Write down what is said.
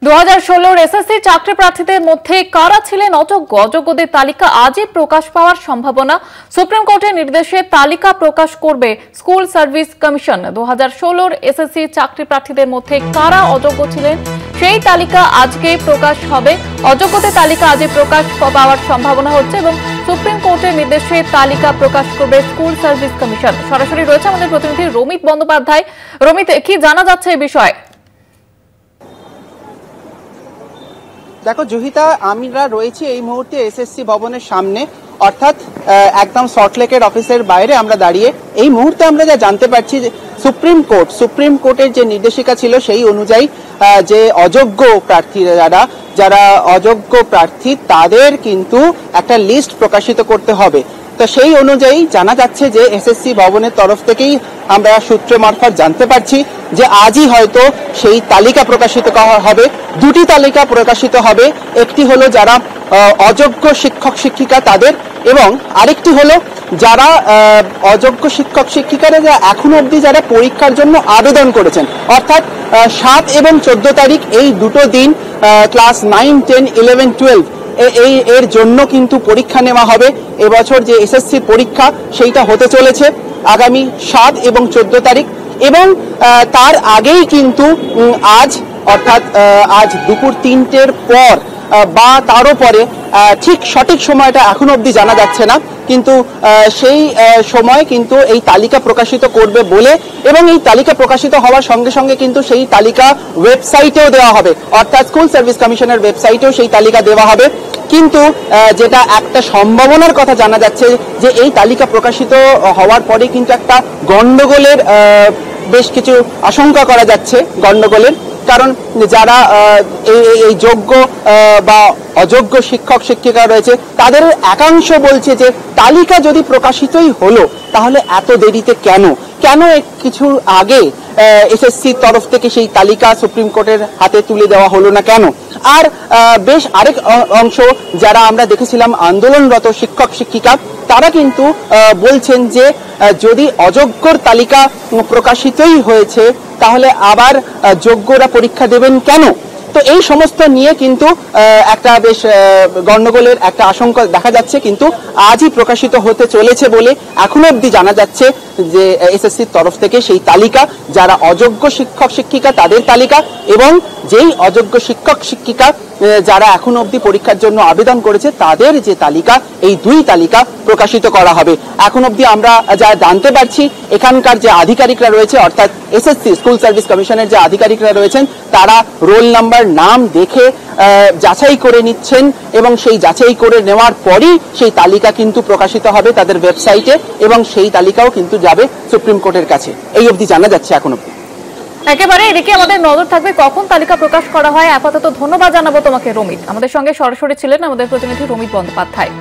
2016 SSC চাকরি প্রার্থীদের মধ্যে কারা ছিলেন অযোগ্য অযোগ্যদের তালিকা আজই প্রকাশ পাওয়ার সম্ভাবনা। সুপ্রিম কোর্টের নির্দেশে তালিকা প্রকাশ করবে স্কুল সার্ভিস কমিশন। 2016 এসএসসি চাকরি প্রার্থীদের মধ্যে কারা অযোগ্য ছিলেন সেই তালিকা আজকে প্রকাশ হবে। অযোগ্যদের তালিকা আজই প্রকাশ পাওয়ার সম্ভাবনা হচ্ছে এবং সুপ্রিম কোর্টের নির্দেশে তালিকা প্রকাশ করবে স্কুল সার্ভিস কমিশন। সরাসরি রয়েছে আমাদের প্রতিনিধি রমিত বন্দ্যোপাধ্যায়। রমিত, কি জানা যাচ্ছে এই বিষয়ে? দেখো জুহিতা, আমরা রয়েছি এই মুহূর্তে এসএসসি ভবনের সামনে, অর্থাৎ একদম সল্টলেকের অফিসের বাইরে আমরা দাঁড়িয়ে। এই মুহূর্তে আমরা যা জানতে পারছি যে সুপ্রিম কোর্টের যে নির্দেশিকা ছিল সেই অনুযায়ী যে অযোগ্য প্রার্থীরা যারা অযোগ্য প্রার্থী তাদের কিন্তু একটা লিস্ট প্রকাশিত করতে হবে। তো সেই অনুযায়ী জানা যাচ্ছে যে এসএসসি ভবনের তরফ থেকেই আমরা সূত্র মারফত জানতে পারছি যে আজই হয়তো সেই তালিকা প্রকাশিত হবে। দুটি তালিকা প্রকাশিত হবে, একটি হলো যারা অযোগ্য শিক্ষক শিক্ষিকা তাদের, এবং আরেকটি হলো যারা অযোগ্য শিক্ষক শিক্ষিকারা এখনো অবধি যারা পরীক্ষার জন্য আবেদন করেছেন, অর্থাৎ 7 এবং 14 তারিখ এই দুটো দিন ক্লাস 9, 10, 11, 12 এর জন্য কিন্তু পরীক্ষা নেওয়া হবে। এবছর যে এসএসসি পরীক্ষা সেইটা হতে চলেছে আগামী 7 এবং 14 তারিখ, এবং তার আগেই কিন্তু আজ অর্থাৎ আজ দুপুর 3টের পর বা তারও পরে, ঠিক সঠিক সময়টা এখনো অবধি জানা যাচ্ছে না, কিন্তু সেই সময় কিন্তু এই তালিকা প্রকাশিত করবে বলে, এবং এই তালিকা প্রকাশিত হওয়ার সঙ্গে সঙ্গে কিন্তু সেই তালিকা ওয়েবসাইটেও দেওয়া হবে, অর্থাৎ স্কুল সার্ভিস কমিশনের ওয়েবসাইটেও সেই তালিকা দেওয়া হবে। কিন্তু যেটা একটা সম্ভাবনার কথা জানা যাচ্ছে যে এই তালিকা প্রকাশিত হওয়ার পরে কিন্তু একটা গন্ডগোলের বেশ কিছু আশঙ্কা করা যাচ্ছে, গন্ডগোলের কারণ যারা এই যোগ্য বা অযোগ্য শিক্ষক শিক্ষিকা রয়েছে তাদের একাংশ বলছে যে তালিকা যদি প্রকাশিতই হলো তাহলে এত দেরিতে কেন কিছু আগে এসএসসির তরফ থেকে সেই তালিকা সুপ্রিম কোর্টের হাতে তুলে দেওয়া হলো না কেন। আর বেশ আরেক অংশ যারা আমরা দেখেছিলাম আন্দোলনরত শিক্ষক শিক্ষিকা, তারা কিন্তু বলছেন যে যদি অযোগ্যর তালিকা প্রকাশিতই হয়েছে তাহলে আবার যোগ্যরা পরীক্ষা দেবেন কেন। তো এই সমস্ত নিয়ে কিন্তু একটা বেশ গন্ডগোলের একটা আশঙ্কা দেখা যাচ্ছে, কিন্তু আজই প্রকাশিত হতে চলেছে বলে এখনো অবধি জানা যাচ্ছে যে এসএসসির তরফ থেকে সেই তালিকা, যারা অযোগ্য শিক্ষক শিক্ষিকা তাদের তালিকা, এবং যেই অযোগ্য শিক্ষক শিক্ষিকা যারা এখনো অবধি পরীক্ষার জন্য আবেদন করেছে তাদের যে তালিকা, এই দুই তালিকা প্রকাশিত করা হবে। এখন অবধি আমরা যা জানতে পারছি, এখানকার যে আধিকারিকরা রয়েছে, অর্থাৎ এসএসসি স্কুল সার্ভিস কমিশনের যে আধিকারিকরা রয়েছেন, তারা রোল নাম্বার নাম দেখে যাচাই করে নিচ্ছেন, এবং সেই যাচাই করে নেওয়ার পরই সেই তালিকা কিন্তু প্রকাশিত হবে তাদের ওয়েবসাইটে, এবং সেই তালিকাও কিন্তু যাবে সুপ্রিম কোর্টের কাছে। এই অবধি জানা যাচ্ছে এখন অবধি। একেবারে এদিকে আমাদের নজর থাকবে কখন তালিকা প্রকাশ করা হয়। আপাতত ধন্যবাদ জানাবো তোমাকে রমিত। আমাদের সঙ্গে সরাসরি ছিলেন আমাদের প্রতিনিধি রমিত বন্দ্যোপাধ্যায়।